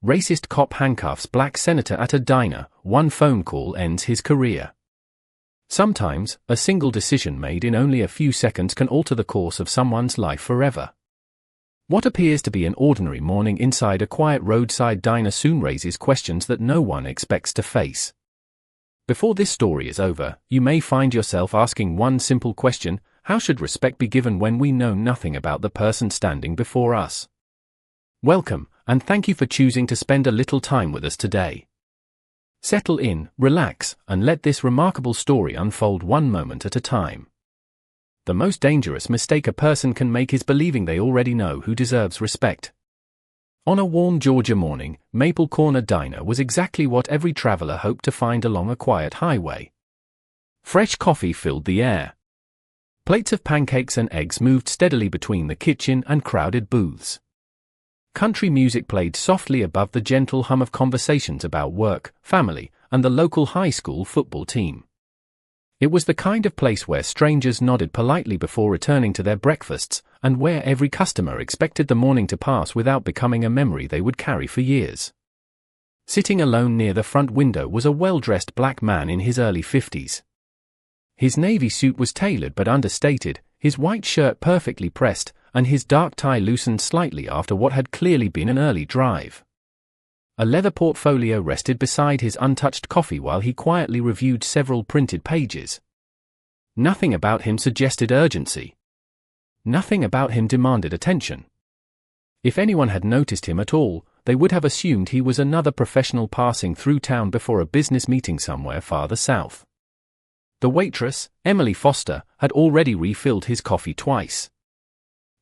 Racist cop handcuffs black senator at a diner, one phone call ends his career. Sometimes, a single decision made in only a few seconds can alter the course of someone's life forever. What appears to be an ordinary morning inside a quiet roadside diner soon raises questions that no one expects to face. Before this story is over, you may find yourself asking one simple question: how should respect be given when we know nothing about the person standing before us? Welcome, and thank you for choosing to spend a little time with us today. Settle in, relax, and let this remarkable story unfold one moment at a time. The most dangerous mistake a person can make is believing they already know who deserves respect. On a warm Georgia morning, Maple Corner Diner was exactly what every traveler hoped to find along a quiet highway. Fresh coffee filled the air. Plates of pancakes and eggs moved steadily between the kitchen and crowded booths. Country music played softly above the gentle hum of conversations about work, family, and the local high school football team. It was the kind of place where strangers nodded politely before returning to their breakfasts, and where every customer expected the morning to pass without becoming a memory they would carry for years. Sitting alone near the front window was a well-dressed black man in his early 50s. His navy suit was tailored but understated, his white shirt perfectly pressed, and his dark tie loosened slightly after what had clearly been an early drive. A leather portfolio rested beside his untouched coffee while he quietly reviewed several printed pages. Nothing about him suggested urgency. Nothing about him demanded attention. If anyone had noticed him at all, they would have assumed he was another professional passing through town before a business meeting somewhere farther south. The waitress, Emily Foster, had already refilled his coffee twice.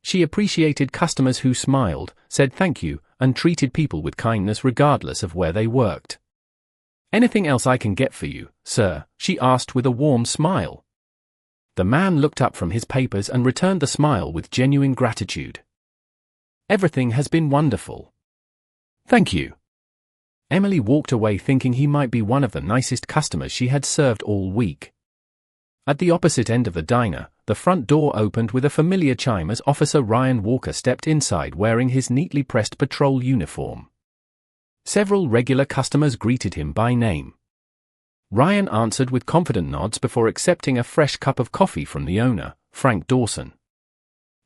She appreciated customers who smiled, said thank you, and treated people with kindness regardless of where they worked. "Anything else I can get for you, sir?" she asked with a warm smile. The man looked up from his papers and returned the smile with genuine gratitude. "Everything has been wonderful. Thank you." Emily walked away thinking he might be one of the nicest customers she had served all week. At the opposite end of the diner, the front door opened with a familiar chime as Officer Ryan Walker stepped inside wearing his neatly pressed patrol uniform. Several regular customers greeted him by name. Ryan answered with confident nods before accepting a fresh cup of coffee from the owner, Frank Dawson.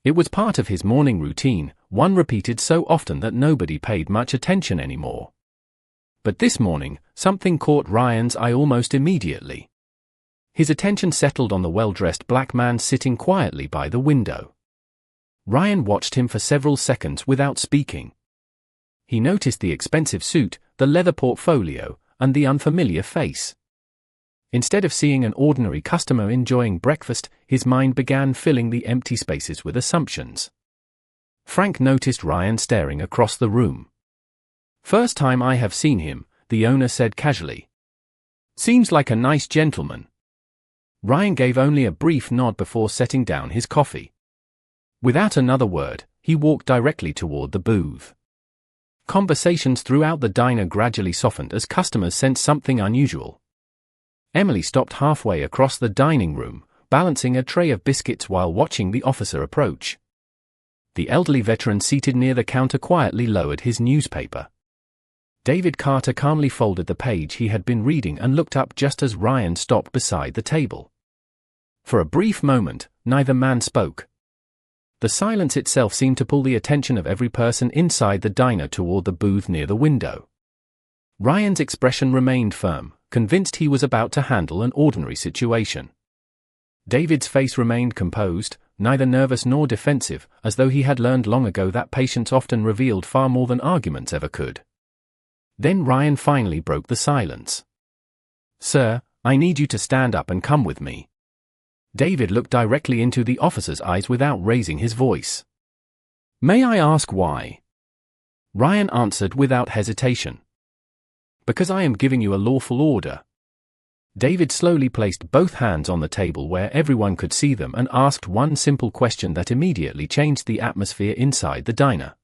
It was part of his morning routine, one repeated so often that nobody paid much attention anymore. But this morning, something caught Ryan's eye almost immediately. His attention settled on the well-dressed black man sitting quietly by the window. Ryan watched him for several seconds without speaking. He noticed the expensive suit, the leather portfolio, and the unfamiliar face. Instead of seeing an ordinary customer enjoying breakfast, his mind began filling the empty spaces with assumptions. Frank noticed Ryan staring across the room. "First time I have seen him," the owner said casually. "Seems like a nice gentleman." Ryan gave only a brief nod before setting down his coffee. Without another word, he walked directly toward the booth. Conversations throughout the diner gradually softened as customers sensed something unusual. Emily stopped halfway across the dining room, balancing a tray of biscuits while watching the officer approach. The elderly veteran seated near the counter quietly lowered his newspaper. David Carter calmly folded the page he had been reading and looked up just as Ryan stopped beside the table. For a brief moment, neither man spoke. The silence itself seemed to pull the attention of every person inside the diner toward the booth near the window. Ryan's expression remained firm, convinced he was about to handle an ordinary situation. David's face remained composed, neither nervous nor defensive, as though he had learned long ago that patience often revealed far more than arguments ever could. Then Ryan finally broke the silence. "Sir, I need you to stand up and come with me." David looked directly into the officer's eyes without raising his voice. "May I ask why?" Ryan answered without hesitation. "Because I am giving you a lawful order." David slowly placed both hands on the table where everyone could see them and asked one simple question that immediately changed the atmosphere inside the diner.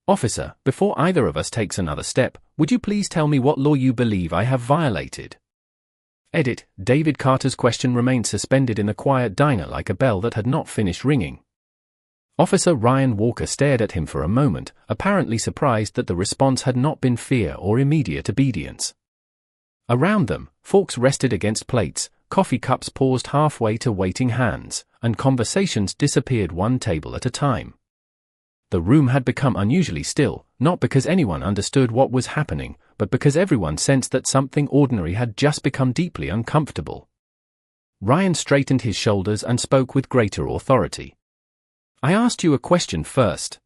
"Officer, before either of us takes another step, would you please tell me what law you believe I have violated?" Edit. David Carter's question remained suspended in the quiet diner like a bell that had not finished ringing. Officer Ryan Walker stared at him for a moment, apparently surprised that the response had not been fear or immediate obedience. Around them, forks rested against plates, coffee cups paused halfway to waiting hands, and conversations disappeared one table at a time. The room had become unusually still, not because anyone understood what was happening, but because everyone sensed that something ordinary had just become deeply uncomfortable. Ryan straightened his shoulders and spoke with greater authority. "I asked you a question first.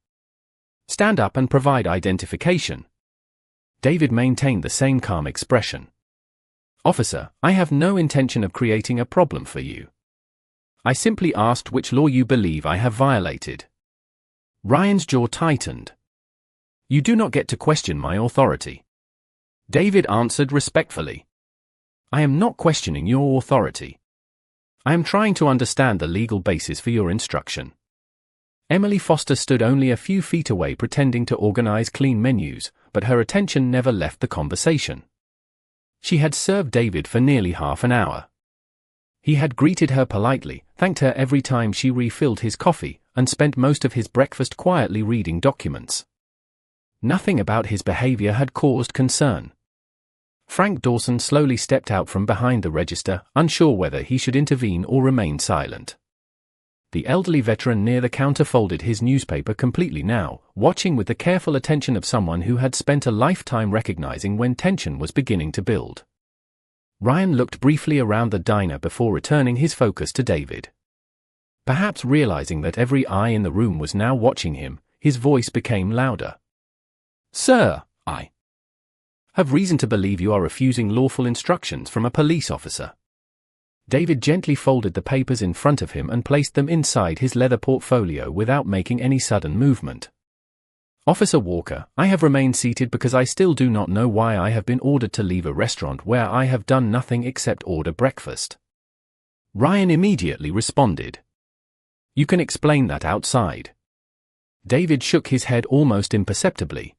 Stand up and provide identification." David maintained the same calm expression. "Officer, I have no intention of creating a problem for you. I simply asked which law you believe I have violated." Ryan's jaw tightened. "You do not get to question my authority." David answered respectfully. "I am not questioning your authority. I am trying to understand the legal basis for your instruction." Emily Foster stood only a few feet away pretending to organize clean menus, but her attention never left the conversation. She had served David for nearly half an hour. He had greeted her politely, thanked her every time she refilled his coffee, and spent most of his breakfast quietly reading documents. Nothing about his behavior had caused concern. Frank Dawson slowly stepped out from behind the register, unsure whether he should intervene or remain silent. The elderly veteran near the counter folded his newspaper completely now, watching with the careful attention of someone who had spent a lifetime recognizing when tension was beginning to build. Ryan looked briefly around the diner before returning his focus to David. Perhaps realizing that every eye in the room was now watching him, his voice became louder. "Sir, I have reason to believe you are refusing lawful instructions from a police officer." David gently folded the papers in front of him and placed them inside his leather portfolio without making any sudden movement. "Officer Walker, I have remained seated because I still do not know why I have been ordered to leave a restaurant where I have done nothing except order breakfast." Ryan immediately responded. "You can explain that outside." David shook his head almost imperceptibly.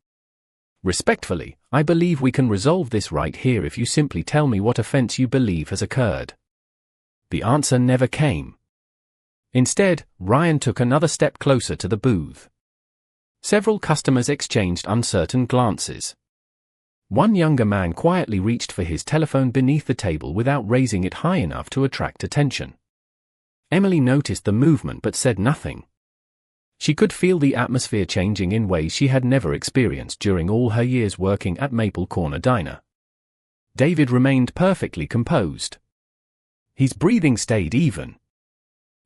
"Respectfully, I believe we can resolve this right here if you simply tell me what offense you believe has occurred." The answer never came. Instead, Ryan took another step closer to the booth. Several customers exchanged uncertain glances. One younger man quietly reached for his telephone beneath the table without raising it high enough to attract attention. Emily noticed the movement but said nothing. She could feel the atmosphere changing in ways she had never experienced during all her years working at Maple Corner Diner. David remained perfectly composed. His breathing stayed even.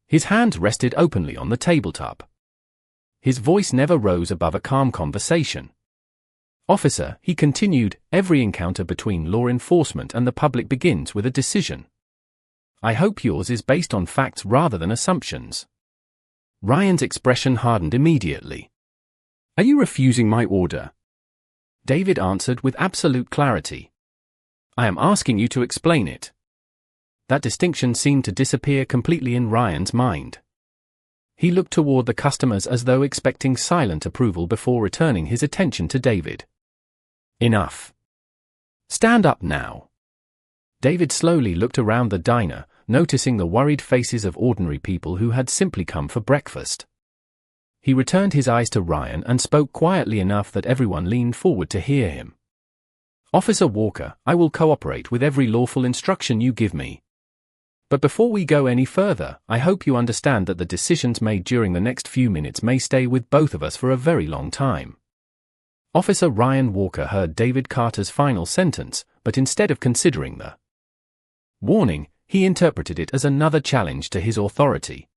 His hands rested openly on the tabletop. His voice never rose above a calm conversation. "Officer," he continued, "every encounter between law enforcement and the public begins with a decision. I hope yours is based on facts rather than assumptions." Ryan's expression hardened immediately. "Are you refusing my order?" David answered with absolute clarity. "I am asking you to explain it." That distinction seemed to disappear completely in Ryan's mind. He looked toward the customers as though expecting silent approval before returning his attention to David. "Enough. Stand up now." David slowly looked around the diner, noticing the worried faces of ordinary people who had simply come for breakfast. He returned his eyes to Ryan and spoke quietly enough that everyone leaned forward to hear him. "Officer Walker, I will cooperate with every lawful instruction you give me. But before we go any further, I hope you understand that the decisions made during the next few minutes may stay with both of us for a very long time." Officer Ryan Walker heard David Carter's final sentence, but instead of considering the warning, he interpreted it as another challenge to his authority.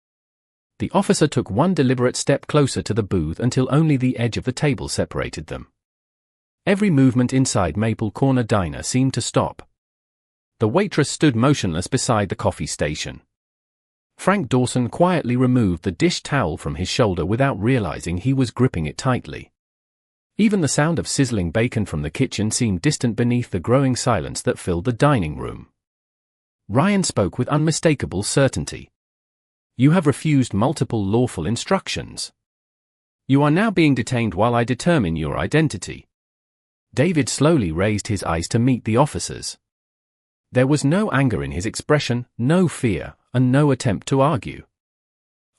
The officer took one deliberate step closer to the booth until only the edge of the table separated them. Every movement inside Maple Corner Diner seemed to stop. The waitress stood motionless beside the coffee station. Frank Dawson quietly removed the dish towel from his shoulder without realizing he was gripping it tightly. Even the sound of sizzling bacon from the kitchen seemed distant beneath the growing silence that filled the dining room. Ryan spoke with unmistakable certainty. "You have refused multiple lawful instructions. You are now being detained while I determine your identity." David slowly raised his eyes to meet the officer's. There was no anger in his expression, no fear, and no attempt to argue.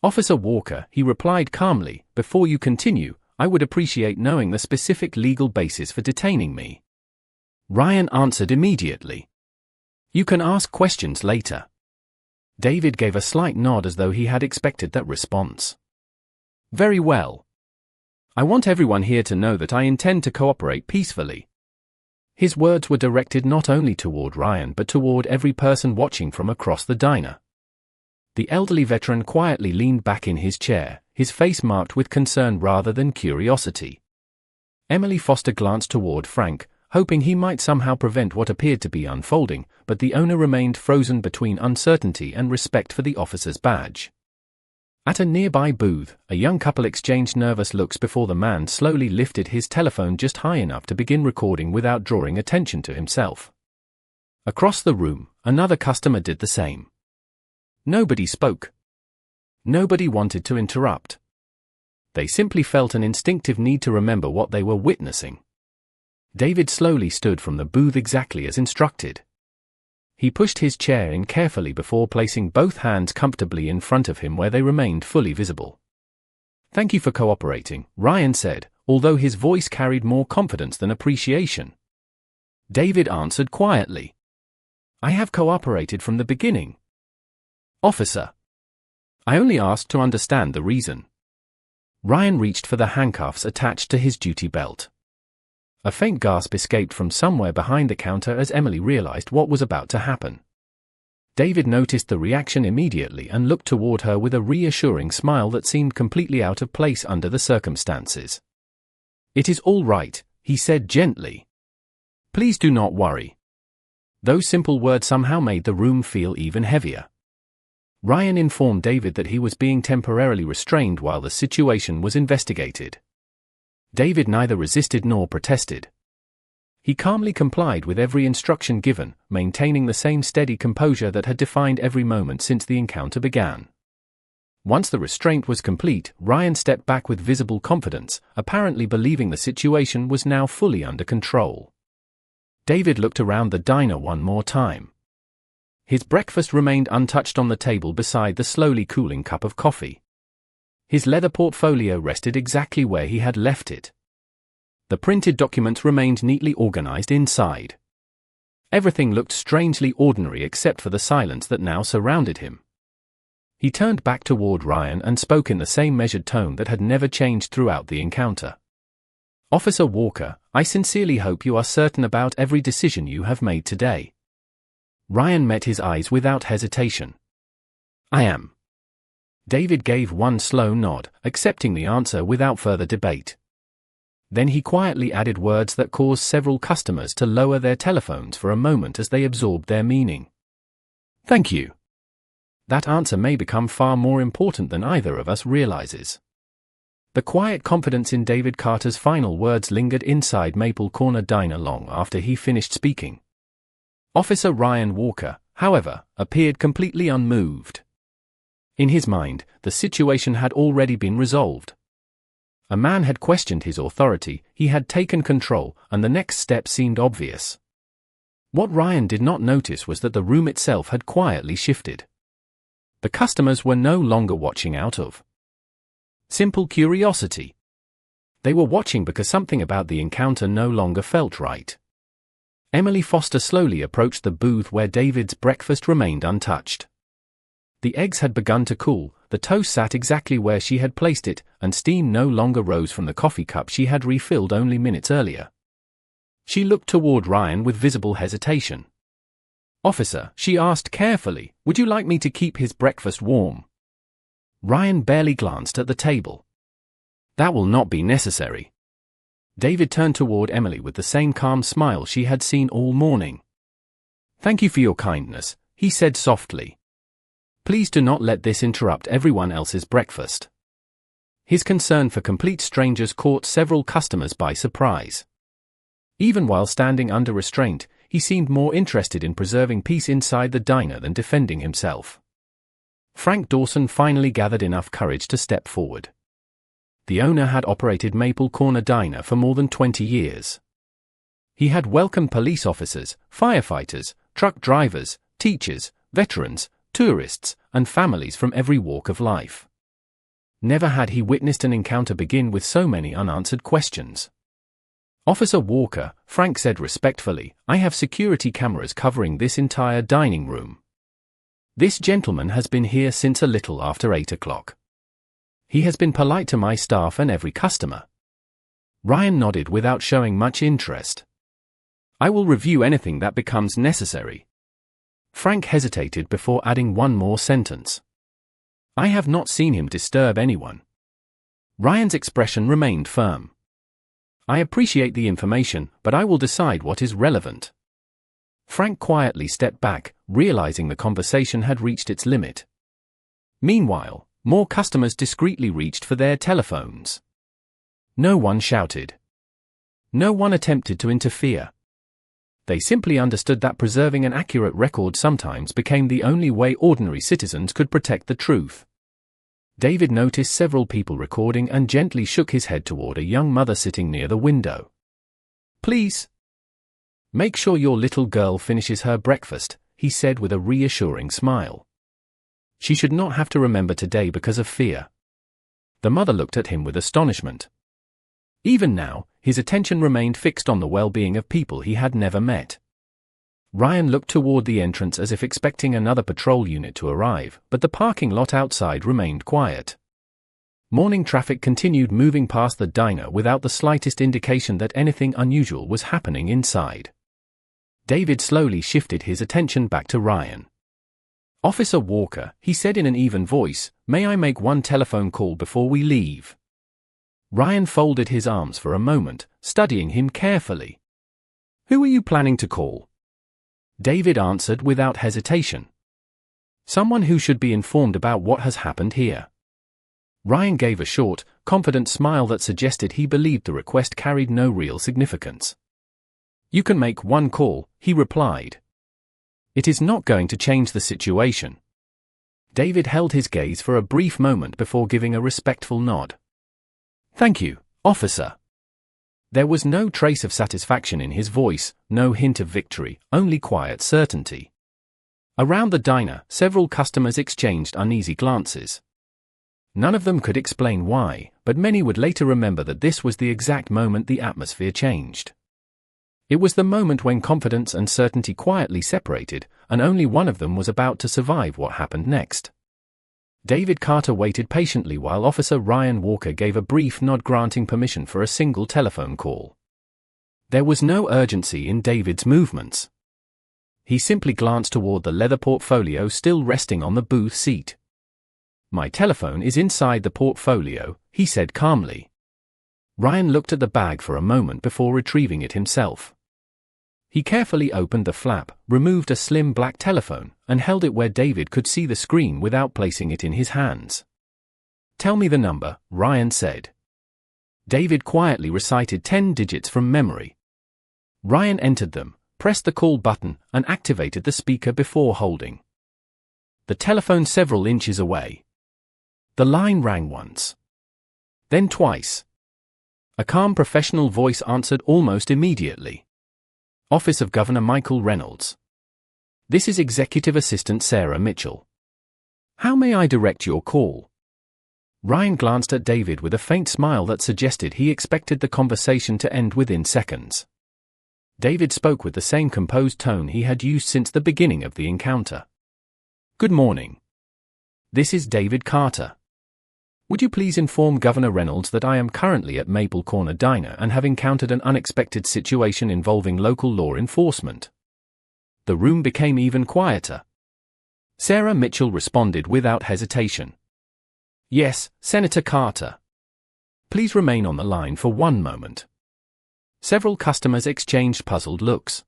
Officer Walker, he replied calmly, before you continue, I would appreciate knowing the specific legal basis for detaining me. Ryan answered immediately. You can ask questions later. David gave a slight nod as though he had expected that response. Very well. I want everyone here to know that I intend to cooperate peacefully. His words were directed not only toward Ryan but toward every person watching from across the diner. The elderly veteran quietly leaned back in his chair, his face marked with concern rather than curiosity. Emily Foster glanced toward Frank, hoping he might somehow prevent what appeared to be unfolding, but the owner remained frozen between uncertainty and respect for the officer's badge. At a nearby booth, a young couple exchanged nervous looks before the man slowly lifted his telephone just high enough to begin recording without drawing attention to himself. Across the room, another customer did the same. Nobody spoke. Nobody wanted to interrupt. They simply felt an instinctive need to remember what they were witnessing. David slowly stood from the booth exactly as instructed. He pushed his chair in carefully before placing both hands comfortably in front of him where they remained fully visible. Thank you for cooperating, Ryan said, although his voice carried more confidence than appreciation. David answered quietly. I have cooperated from the beginning. Officer. I only asked to understand the reason. Ryan reached for the handcuffs attached to his duty belt. A faint gasp escaped from somewhere behind the counter as Emily realized what was about to happen. David noticed the reaction immediately and looked toward her with a reassuring smile that seemed completely out of place under the circumstances. It is all right, he said gently. Please do not worry. Those simple words somehow made the room feel even heavier. Ryan informed David that he was being temporarily restrained while the situation was investigated. David neither resisted nor protested. He calmly complied with every instruction given, maintaining the same steady composure that had defined every moment since the encounter began. Once the restraint was complete, Ryan stepped back with visible confidence, apparently believing the situation was now fully under control. David looked around the diner one more time. His breakfast remained untouched on the table beside the slowly cooling cup of coffee. His leather portfolio rested exactly where he had left it. The printed documents remained neatly organized inside. Everything looked strangely ordinary except for the silence that now surrounded him. He turned back toward Ryan and spoke in the same measured tone that had never changed throughout the encounter. Officer Walker, I sincerely hope you are certain about every decision you have made today. Ryan met his eyes without hesitation. I am. David gave one slow nod, accepting the answer without further debate. Then he quietly added words that caused several customers to lower their telephones for a moment as they absorbed their meaning. Thank you. That answer may become far more important than either of us realizes. The quiet confidence in David Carter's final words lingered inside Maple Corner Diner long after he finished speaking. Officer Ryan Walker, however, appeared completely unmoved. In his mind, the situation had already been resolved. A man had questioned his authority, he had taken control, and the next step seemed obvious. What Ryan did not notice was that the room itself had quietly shifted. The customers were no longer watching out of simple curiosity. They were watching because something about the encounter no longer felt right. Emily Foster slowly approached the booth where David's breakfast remained untouched. The eggs had begun to cool, the toast sat exactly where she had placed it, and steam no longer rose from the coffee cup she had refilled only minutes earlier. She looked toward Ryan with visible hesitation. Officer, she asked carefully, would you like me to keep his breakfast warm? Ryan barely glanced at the table. That will not be necessary. David turned toward Emily with the same calm smile she had seen all morning. Thank you for your kindness, he said softly. Please do not let this interrupt everyone else's breakfast. His concern for complete strangers caught several customers by surprise. Even while standing under restraint, he seemed more interested in preserving peace inside the diner than defending himself. Frank Dawson finally gathered enough courage to step forward. The owner had operated Maple Corner Diner for more than 20 years. He had welcomed police officers, firefighters, truck drivers, teachers, veterans, tourists, and families from every walk of life. Never had he witnessed an encounter begin with so many unanswered questions. "Officer Walker," Frank said respectfully, "I have security cameras covering this entire dining room. This gentleman has been here since a little after 8 o'clock. He has been polite to my staff and every customer." Ryan nodded without showing much interest. "I will review anything that becomes necessary." Frank hesitated before adding one more sentence. "I have not seen him disturb anyone." Ryan's expression remained firm. "I appreciate the information, but I will decide what is relevant." Frank quietly stepped back, realizing the conversation had reached its limit. Meanwhile, more customers discreetly reached for their telephones. No one shouted. No one attempted to interfere. They simply understood that preserving an accurate record sometimes became the only way ordinary citizens could protect the truth. David noticed several people recording and gently shook his head toward a young mother sitting near the window. "Please make sure your little girl finishes her breakfast," he said with a reassuring smile. "She should not have to remember today because of fear." The mother looked at him with astonishment. Even now, his attention remained fixed on the well-being of people he had never met. Ryan looked toward the entrance as if expecting another patrol unit to arrive, but the parking lot outside remained quiet. Morning traffic continued moving past the diner without the slightest indication that anything unusual was happening inside. David slowly shifted his attention back to Ryan. "Officer Walker," he said in an even voice, "may I make one telephone call before we leave?" Ryan folded his arms for a moment, studying him carefully. "Who are you planning to call?" David answered without hesitation. "Someone who should be informed about what has happened here." Ryan gave a short, confident smile that suggested he believed the request carried no real significance. "You can make one call," he replied. "It is not going to change the situation." David held his gaze for a brief moment before giving a respectful nod. "Thank you, officer." There was no trace of satisfaction in his voice, no hint of victory, only quiet certainty. Around the diner, several customers exchanged uneasy glances. None of them could explain why, but many would later remember that this was the exact moment the atmosphere changed. It was the moment when confidence and certainty quietly separated, and only one of them was about to survive what happened next. David Carter waited patiently while Officer Ryan Walker gave a brief nod granting permission for a single telephone call. There was no urgency in David's movements. He simply glanced toward the leather portfolio still resting on the booth seat. "My telephone is inside the portfolio," he said calmly. Ryan looked at the bag for a moment before retrieving it himself. He carefully opened the flap, removed a slim black telephone, and held it where David could see the screen without placing it in his hands. "Tell me the number," Ryan said. David quietly recited 10 digits from memory. Ryan entered them, pressed the call button, and activated the speaker before holding the telephone several inches away. The line rang once. Then twice. A calm professional voice answered almost immediately. "Office of Governor Michael Reynolds. This is Executive Assistant Sarah Mitchell. How may I direct your call?" Ryan glanced at David with a faint smile that suggested he expected the conversation to end within seconds. David spoke with the same composed tone he had used since the beginning of the encounter. "Good morning. This is David Carter. Would you please inform Governor Reynolds that I am currently at Maple Corner Diner and have encountered an unexpected situation involving local law enforcement?" The room became even quieter. Sarah Mitchell responded without hesitation. "Yes, Senator Carter. Please remain on the line for one moment." Several customers exchanged puzzled looks.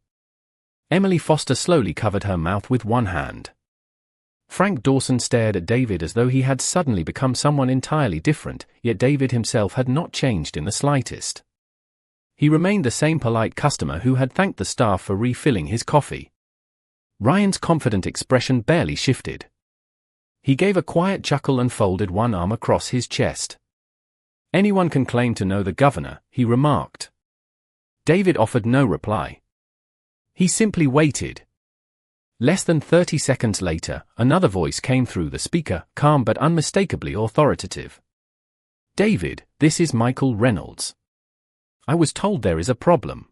Emily Foster slowly covered her mouth with one hand. Frank Dawson stared at David as though he had suddenly become someone entirely different, yet David himself had not changed in the slightest. He remained the same polite customer who had thanked the staff for refilling his coffee. Ryan's confident expression barely shifted. He gave a quiet chuckle and folded one arm across his chest. "Anyone can claim to know the governor," he remarked. David offered no reply. He simply waited. Less than 30 seconds later, another voice came through the speaker, calm but unmistakably authoritative. David, this is Michael Reynolds. I was told there is a problem.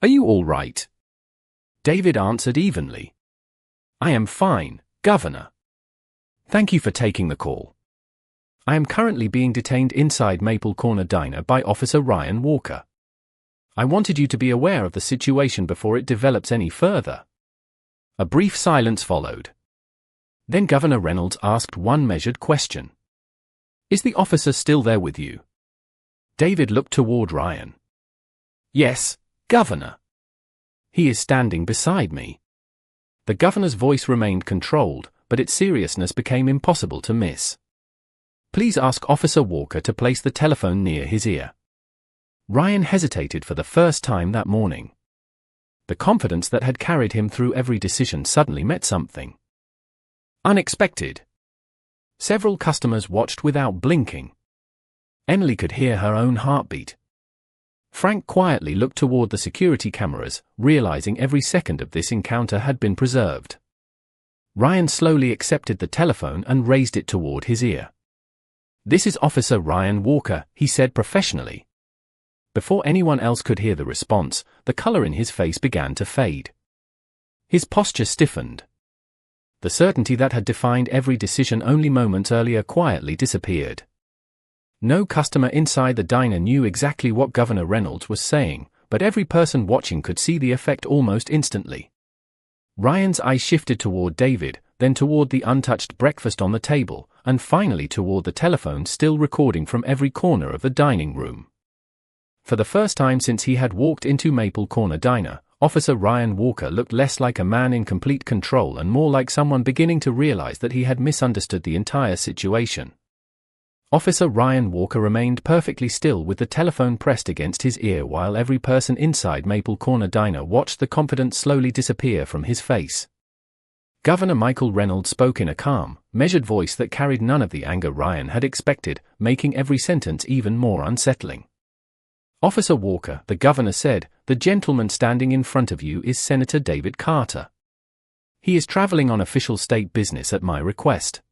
Are you all right? David answered evenly. I am fine, Governor. Thank you for taking the call. I am currently being detained inside Maple Corner Diner by Officer Ryan Walker. I wanted you to be aware of the situation before it develops any further. A brief silence followed. Then Governor Reynolds asked one measured question. Is the officer still there with you? David looked toward Ryan. Yes, Governor. He is standing beside me. The governor's voice remained controlled, but its seriousness became impossible to miss. Please ask Officer Walker to place the telephone near his ear. Ryan hesitated for the first time that morning. The confidence that had carried him through every decision suddenly met something unexpected. Several customers watched without blinking. Emily could hear her own heartbeat. Frank quietly looked toward the security cameras, realizing every second of this encounter had been preserved. Ryan slowly accepted the telephone and raised it toward his ear. This is Officer Ryan Walker, he said professionally. Before anyone else could hear the response, the color in his face began to fade. His posture stiffened. The certainty that had defined every decision only moments earlier quietly disappeared. No customer inside the diner knew exactly what Governor Reynolds was saying, but every person watching could see the effect almost instantly. Ryan's eyes shifted toward David, then toward the untouched breakfast on the table, and finally toward the telephone still recording from every corner of the dining room. For the first time since he had walked into Maple Corner Diner, Officer Ryan Walker looked less like a man in complete control and more like someone beginning to realize that he had misunderstood the entire situation. Officer Ryan Walker remained perfectly still with the telephone pressed against his ear while every person inside Maple Corner Diner watched the confidence slowly disappear from his face. Governor Michael Reynolds spoke in a calm, measured voice that carried none of the anger Ryan had expected, making every sentence even more unsettling. Officer Walker, the governor said, the gentleman standing in front of you is Senator David Carter. He is traveling on official state business at my request.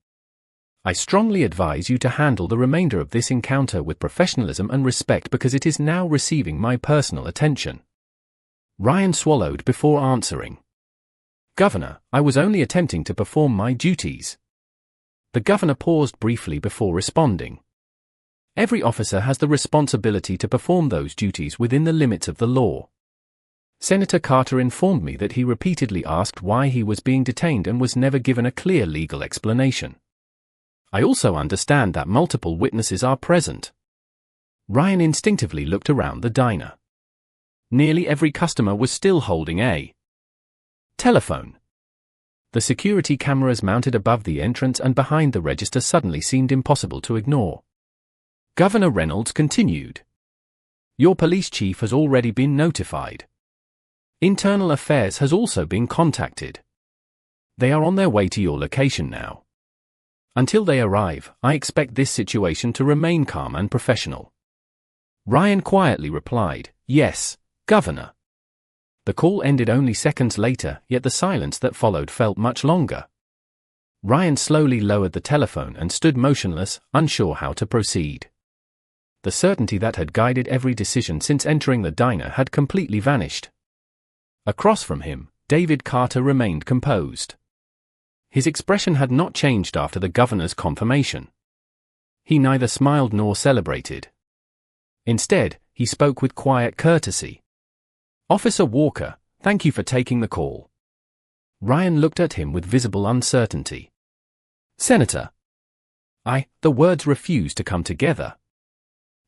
I strongly advise you to handle the remainder of this encounter with professionalism and respect because it is now receiving my personal attention. Ryan swallowed before answering. Governor, I was only attempting to perform my duties. The governor paused briefly before responding. Every officer has the responsibility to perform those duties within the limits of the law. Senator Carter informed me that he repeatedly asked why he was being detained and was never given a clear legal explanation. I also understand that multiple witnesses are present. Ryan instinctively looked around the diner. Nearly every customer was still holding a telephone. The security cameras mounted above the entrance and behind the register suddenly seemed impossible to ignore. Governor Reynolds continued. Your police chief has already been notified. Internal Affairs has also been contacted. They are on their way to your location now. Until they arrive, I expect this situation to remain calm and professional. Ryan quietly replied, Yes, Governor. The call ended only seconds later, yet the silence that followed felt much longer. Ryan slowly lowered the telephone and stood motionless, unsure how to proceed. The certainty that had guided every decision since entering the diner had completely vanished. Across from him, David Carter remained composed. His expression had not changed after the governor's confirmation. He neither smiled nor celebrated. Instead, he spoke with quiet courtesy. Officer Walker, thank you for taking the call. Ryan looked at him with visible uncertainty. Senator. The words refused to come together.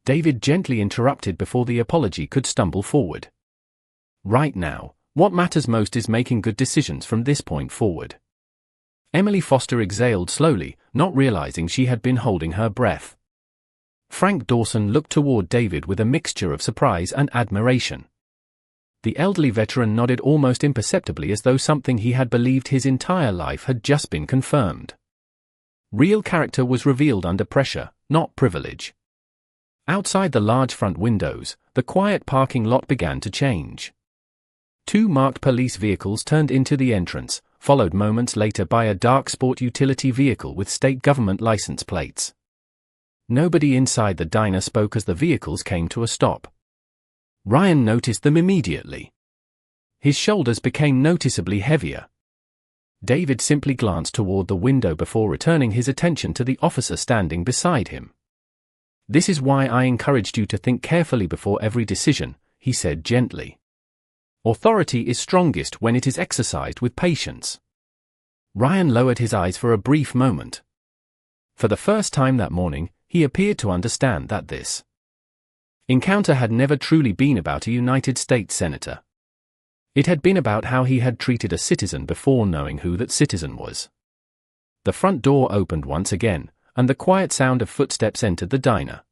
David gently interrupted before the apology could stumble forward. Right now, what matters most is making good decisions from this point forward. Emily Foster exhaled slowly, not realizing she had been holding her breath. Frank Dawson looked toward David with a mixture of surprise and admiration. The elderly veteran nodded almost imperceptibly as though something he had believed his entire life had just been confirmed. Real character was revealed under pressure, not privilege. Outside the large front windows, the quiet parking lot began to change. Two marked police vehicles turned into the entrance, followed moments later by a dark sport utility vehicle with state government license plates. Nobody inside the diner spoke as the vehicles came to a stop. Ryan noticed them immediately. His shoulders became noticeably heavier. David simply glanced toward the window before returning his attention to the officer standing beside him. "This is why I encouraged you to think carefully before every decision," he said gently. "Authority is strongest when it is exercised with patience." Ryan lowered his eyes for a brief moment. For the first time that morning, he appeared to understand that this encounter had never truly been about a United States senator. It had been about how he had treated a citizen before knowing who that citizen was. The front door opened once again, and the quiet sound of footsteps entered the diner.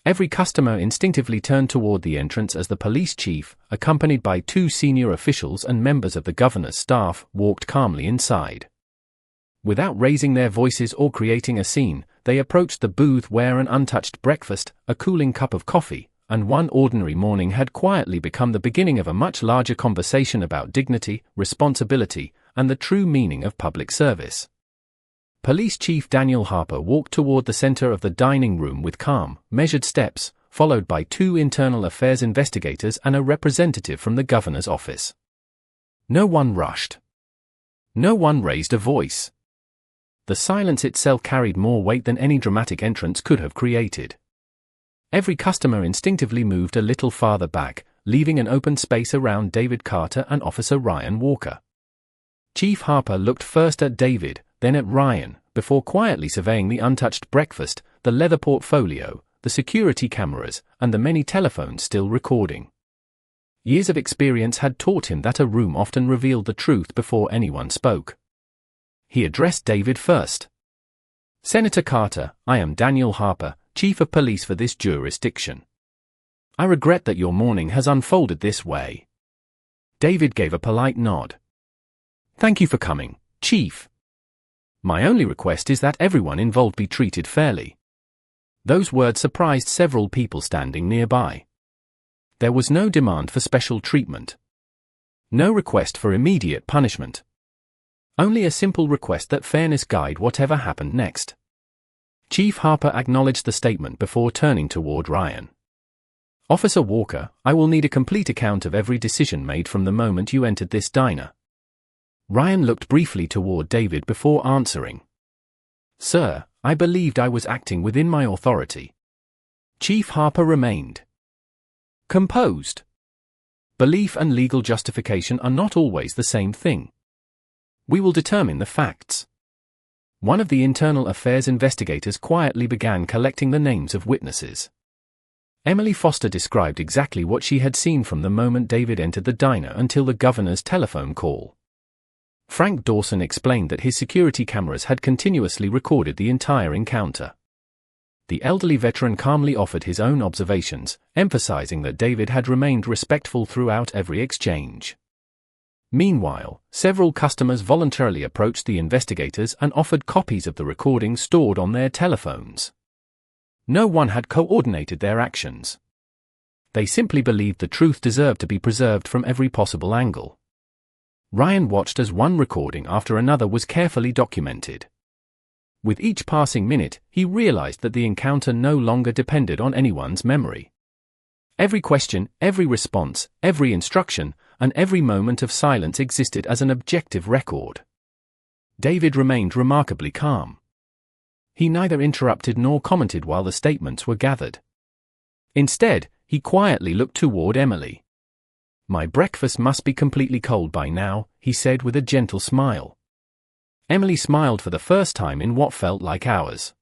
Every customer instinctively turned toward the entrance as the police chief, accompanied by 2 senior officials and members of the governor's staff, walked calmly inside. Without raising their voices or creating a scene, they approached the booth where an untouched breakfast, a cooling cup of coffee, and one ordinary morning had quietly become the beginning of a much larger conversation about dignity, responsibility, and the true meaning of public service. Police Chief Daniel Harper walked toward the center of the dining room with calm, measured steps, followed by 2 internal affairs investigators and a representative from the governor's office. No one rushed. No one raised a voice. The silence itself carried more weight than any dramatic entrance could have created. Every customer instinctively moved a little farther back, leaving an open space around David Carter and Officer Ryan Walker. Chief Harper looked first at David, then at Ryan, before quietly surveying the untouched breakfast, the leather portfolio, the security cameras, and the many telephones still recording. Years of experience had taught him that a room often revealed the truth before anyone spoke. He addressed David first. "Senator Carter, I am Daniel Harper, Chief of Police for this jurisdiction. I regret that your morning has unfolded this way." David gave a polite nod. "Thank you for coming, Chief. My only request is that everyone involved be treated fairly." Those words surprised several people standing nearby. There was no demand for special treatment. No request for immediate punishment. Only a simple request that fairness guide whatever happened next. Chief Harper acknowledged the statement before turning toward Ryan. "Officer Walker, I will need a complete account of every decision made from the moment you entered this diner." Ryan looked briefly toward David before answering. "Sir, I believed I was acting within my authority." Chief Harper remained composed. Belief and legal justification are not always the same thing. "We will determine the facts." One of the internal affairs investigators quietly began collecting the names of witnesses. Emily Foster described exactly what she had seen from the moment David entered the diner until the governor's telephone call. Frank Dawson explained that his security cameras had continuously recorded the entire encounter. The elderly veteran calmly offered his own observations, emphasizing that David had remained respectful throughout every exchange. Meanwhile, several customers voluntarily approached the investigators and offered copies of the recordings stored on their telephones. No one had coordinated their actions. They simply believed the truth deserved to be preserved from every possible angle. Ryan watched as one recording after another was carefully documented. With each passing minute, he realized that the encounter no longer depended on anyone's memory. Every question, every response, every instruction, and every moment of silence existed as an objective record. David remained remarkably calm. He neither interrupted nor commented while the statements were gathered. Instead, he quietly looked toward Emily. "My breakfast must be completely cold by now," he said with a gentle smile. Emily smiled for the first time in what felt like hours.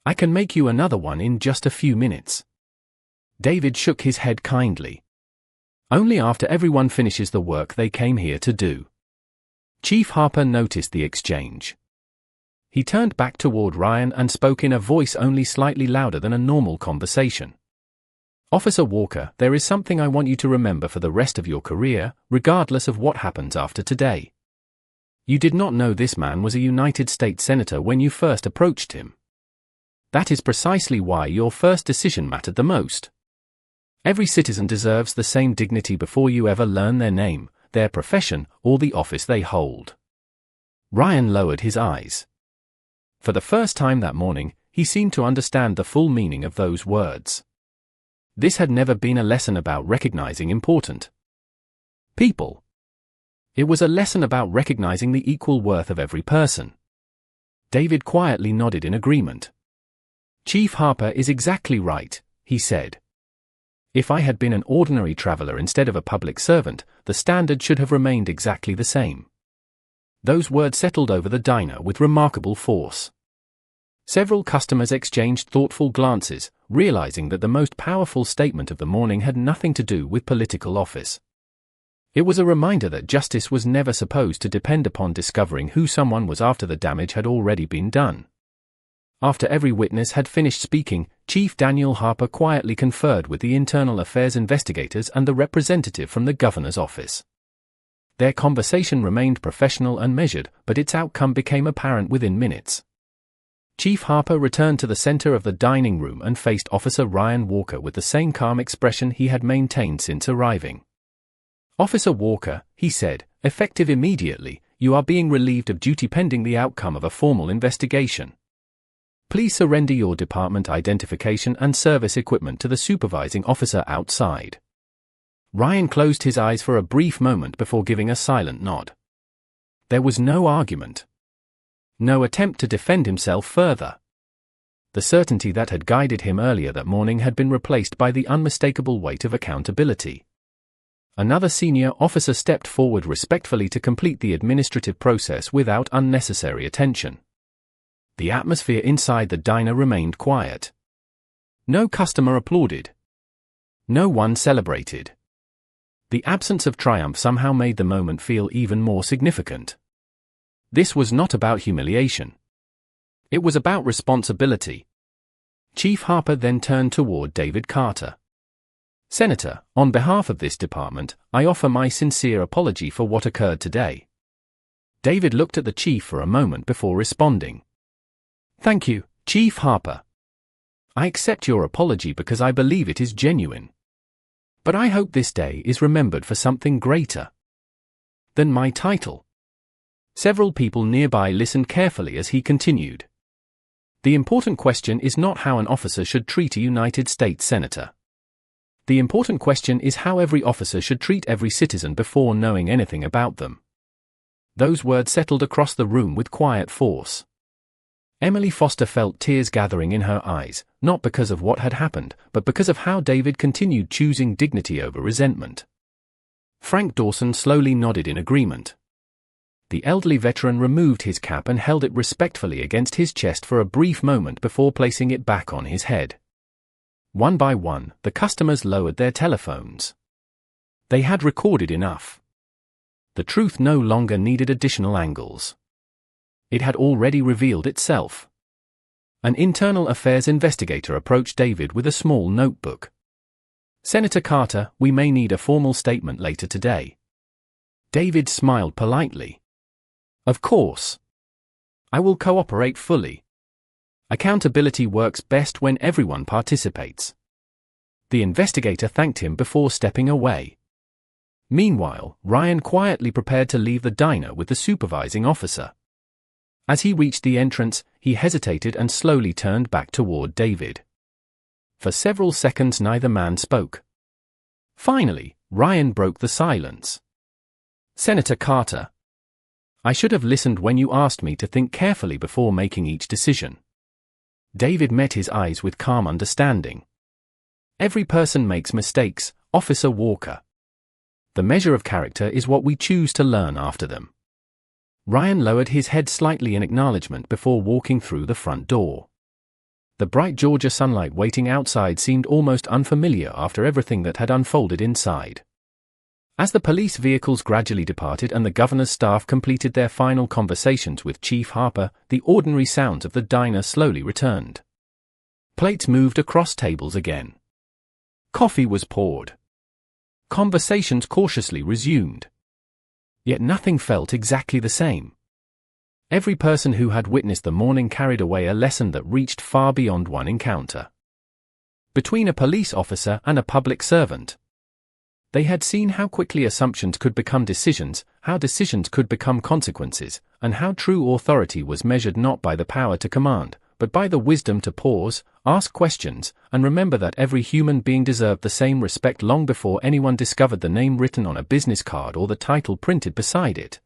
"I can make you another one in just a few minutes." David shook his head kindly. "Only after everyone finishes the work they came here to do." Chief Harper noticed the exchange. He turned back toward Ryan and spoke in a voice only slightly louder than a normal conversation. "Officer Walker, there is something I want you to remember for the rest of your career, regardless of what happens after today. You did not know this man was a United States Senator when you first approached him. That is precisely why your first decision mattered the most. Every citizen deserves the same dignity before you ever learn their name, their profession, or the office they hold." Ryan lowered his eyes. For the first time that morning, he seemed to understand the full meaning of those words. This had never been a lesson about recognizing important people. It was a lesson about recognizing the equal worth of every person. David quietly nodded in agreement. "Chief Harper is exactly right," he said. "If I had been an ordinary traveler instead of a public servant, the standard should have remained exactly the same." Those words settled over the diner with remarkable force. Several customers exchanged thoughtful glances, realizing that the most powerful statement of the morning had nothing to do with political office. It was a reminder that justice was never supposed to depend upon discovering who someone was after the damage had already been done. After every witness had finished speaking, Chief Daniel Harper quietly conferred with the internal affairs investigators and the representative from the governor's office. Their conversation remained professional and measured, but its outcome became apparent within minutes. Chief Harper returned to the center of the dining room and faced Officer Ryan Walker with the same calm expression he had maintained since arriving. "Officer Walker," he said, "effective immediately, you are being relieved of duty pending the outcome of a formal investigation. Please surrender your department identification and service equipment to the supervising officer outside." Ryan closed his eyes for a brief moment before giving a silent nod. There was no argument. No attempt to defend himself further. The certainty that had guided him earlier that morning had been replaced by the unmistakable weight of accountability. Another senior officer stepped forward respectfully to complete the administrative process without unnecessary attention. The atmosphere inside the diner remained quiet. No customer applauded. No one celebrated. The absence of triumph somehow made the moment feel even more significant. This was not about humiliation. It was about responsibility. Chief Harper then turned toward David Carter. "Senator, on behalf of this department, I offer my sincere apology for what occurred today." David looked at the chief for a moment before responding. "Thank you, Chief Harper. I accept your apology because I believe it is genuine. But I hope this day is remembered for something greater than my title." Several people nearby listened carefully as he continued. "The important question is not how an officer should treat a United States senator. The important question is how every officer should treat every citizen before knowing anything about them." Those words settled across the room with quiet force. Emily Foster felt tears gathering in her eyes, not because of what had happened, but because of how David continued choosing dignity over resentment. Frank Dawson slowly nodded in agreement. The elderly veteran removed his cap and held it respectfully against his chest for a brief moment before placing it back on his head. One by one, the customers lowered their telephones. They had recorded enough. The truth no longer needed additional angles. It had already revealed itself. An internal affairs investigator approached David with a small notebook. "Senator Carter, we may need a formal statement later today." David smiled politely. "Of course. I will cooperate fully. Accountability works best when everyone participates." The investigator thanked him before stepping away. Meanwhile, Ryan quietly prepared to leave the diner with the supervising officer. As he reached the entrance, he hesitated and slowly turned back toward David. For several seconds neither man spoke. Finally, Ryan broke the silence. "Senator Carter, I should have listened when you asked me to think carefully before making each decision." David met his eyes with calm understanding. "Every person makes mistakes, Officer Walker. The measure of character is what we choose to learn after them." Ryan lowered his head slightly in acknowledgement before walking through the front door. The bright Georgia sunlight waiting outside seemed almost unfamiliar after everything that had unfolded inside. As the police vehicles gradually departed and the governor's staff completed their final conversations with Chief Harper, the ordinary sounds of the diner slowly returned. Plates moved across tables again. Coffee was poured. Conversations cautiously resumed. Yet nothing felt exactly the same. Every person who had witnessed the morning carried away a lesson that reached far beyond one encounter. Between a police officer and a public servant, they had seen how quickly assumptions could become decisions, how decisions could become consequences, and how true authority was measured not by the power to command, but by the wisdom to pause, ask questions, and remember that every human being deserved the same respect long before anyone discovered the name written on a business card or the title printed beside it.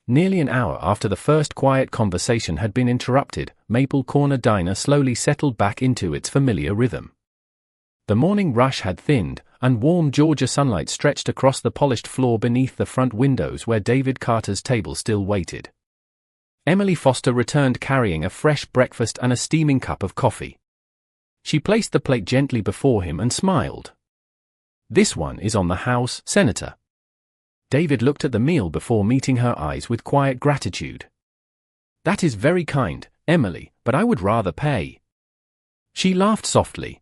Nearly an hour after the first quiet conversation had been interrupted, Maple Corner Diner slowly settled back into its familiar rhythm. The morning rush had thinned, and warm Georgia sunlight stretched across the polished floor beneath the front windows where David Carter's table still waited. Emily Foster returned carrying a fresh breakfast and a steaming cup of coffee. She placed the plate gently before him and smiled. "This one is on the house, Senator." David looked at the meal before meeting her eyes with quiet gratitude. "That is very kind, Emily, but I would rather pay." She laughed softly.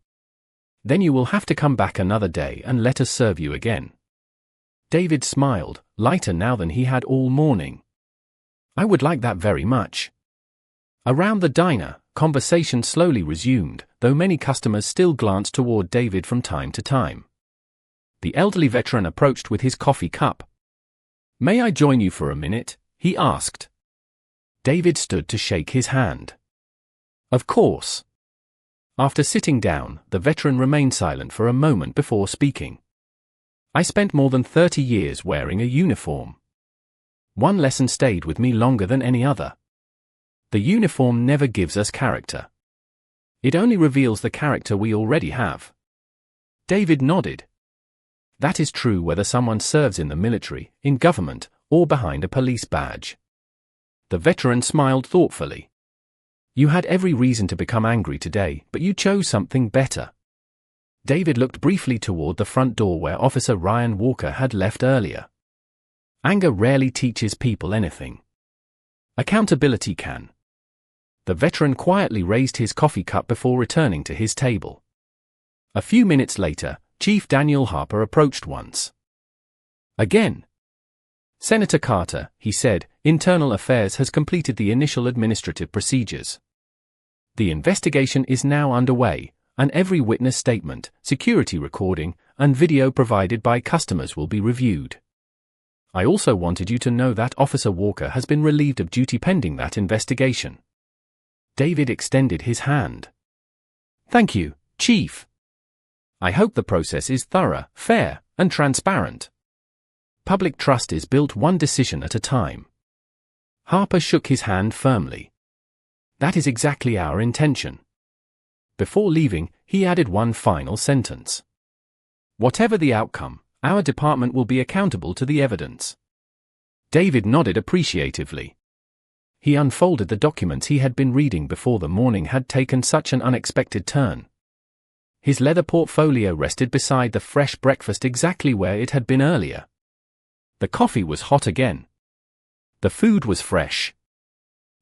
"Then you will have to come back another day and let us serve you again." David smiled, lighter now than he had all morning. "I would like that very much." Around the diner, conversation slowly resumed, though many customers still glanced toward David from time to time. The elderly veteran approached with his coffee cup. "May I join you for a minute?" he asked. David stood to shake his hand. "Of course." After sitting down, the veteran remained silent for a moment before speaking. "I spent more than 30 years wearing a uniform. One lesson stayed with me longer than any other. The uniform never gives us character. It only reveals the character we already have." David nodded. "That is true whether someone serves in the military, in government, or behind a police badge." The veteran smiled thoughtfully. "You had every reason to become angry today, but you chose something better." David looked briefly toward the front door where Officer Ryan Walker had left earlier. Anger rarely teaches people anything. Accountability can. The veteran quietly raised his coffee cup before returning to his table. A few minutes later, Chief Daniel Harper approached once again. "Senator Carter," he said, "Internal Affairs has completed the initial administrative procedures. The investigation is now underway, and every witness statement, security recording, and video provided by customers will be reviewed. I also wanted you to know that Officer Walker has been relieved of duty pending that investigation." David extended his hand. "Thank you, Chief. I hope the process is thorough, fair, and transparent. Public trust is built one decision at a time." Harper shook his hand firmly. "That is exactly our intention." Before leaving, he added one final sentence. "Whatever the outcome, our department will be accountable to the evidence." David nodded appreciatively. He unfolded the documents he had been reading before the morning had taken such an unexpected turn. His leather portfolio rested beside the fresh breakfast exactly where it had been earlier. The coffee was hot again. The food was fresh.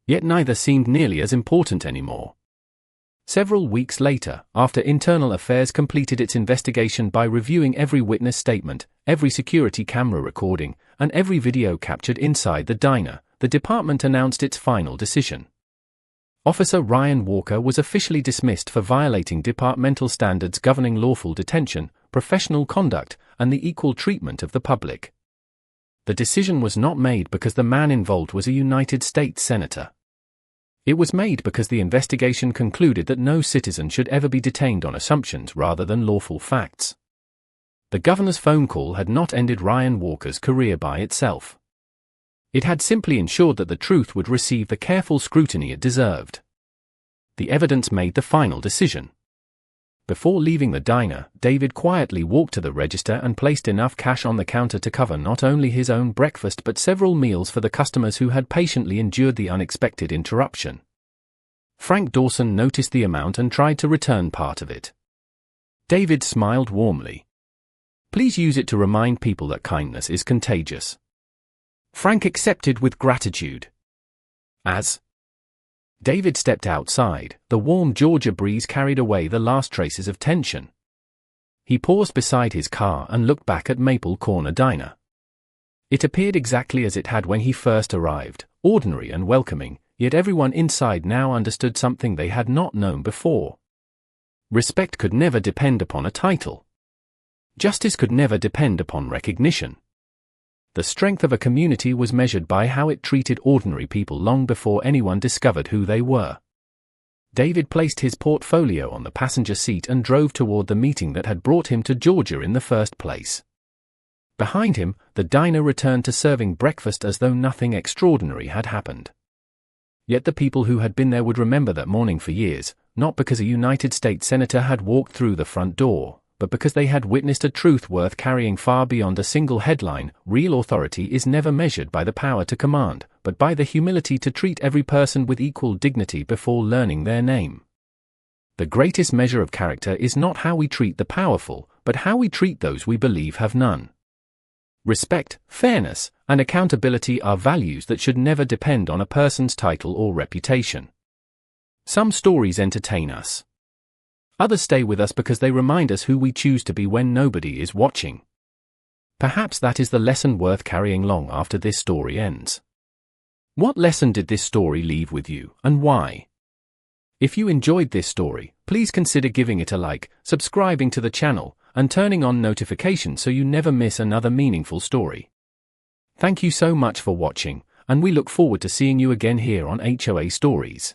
Yet neither seemed nearly as important anymore. Several weeks later, after Internal Affairs completed its investigation by reviewing every witness statement, every security camera recording, and every video captured inside the diner, the department announced its final decision. Officer Ryan Walker was officially dismissed for violating departmental standards governing lawful detention, professional conduct, and the equal treatment of the public. The decision was not made because the man involved was a United States Senator. It was made because the investigation concluded that no citizen should ever be detained on assumptions rather than lawful facts. The governor's phone call had not ended Ryan Walker's career by itself. It had simply ensured that the truth would receive the careful scrutiny it deserved. The evidence made the final decision. Before leaving the diner, David quietly walked to the register and placed enough cash on the counter to cover not only his own breakfast but several meals for the customers who had patiently endured the unexpected interruption. Frank Dawson noticed the amount and tried to return part of it. David smiled warmly. "Please use it to remind people that kindness is contagious." Frank accepted with gratitude. As David stepped outside, the warm Georgia breeze carried away the last traces of tension. He paused beside his car and looked back at Maple Corner Diner. It appeared exactly as it had when he first arrived, ordinary and welcoming, yet everyone inside now understood something they had not known before. Respect could never depend upon a title. Justice could never depend upon recognition. The strength of a community was measured by how it treated ordinary people long before anyone discovered who they were. David placed his portfolio on the passenger seat and drove toward the meeting that had brought him to Georgia in the first place. Behind him, the diner returned to serving breakfast as though nothing extraordinary had happened. Yet the people who had been there would remember that morning for years, not because a United States senator had walked through the front door, but because they had witnessed a truth worth carrying far beyond a single headline. Real authority is never measured by the power to command, but by the humility to treat every person with equal dignity before learning their name. The greatest measure of character is not how we treat the powerful, but how we treat those we believe have none. Respect, fairness, and accountability are values that should never depend on a person's title or reputation. Some stories entertain us. Others stay with us because they remind us who we choose to be when nobody is watching. Perhaps that is the lesson worth carrying long after this story ends. What lesson did this story leave with you, and why? If you enjoyed this story, please consider giving it a like, subscribing to the channel, and turning on notifications so you never miss another meaningful story. Thank you so much for watching, and we look forward to seeing you again here on HOA Stories.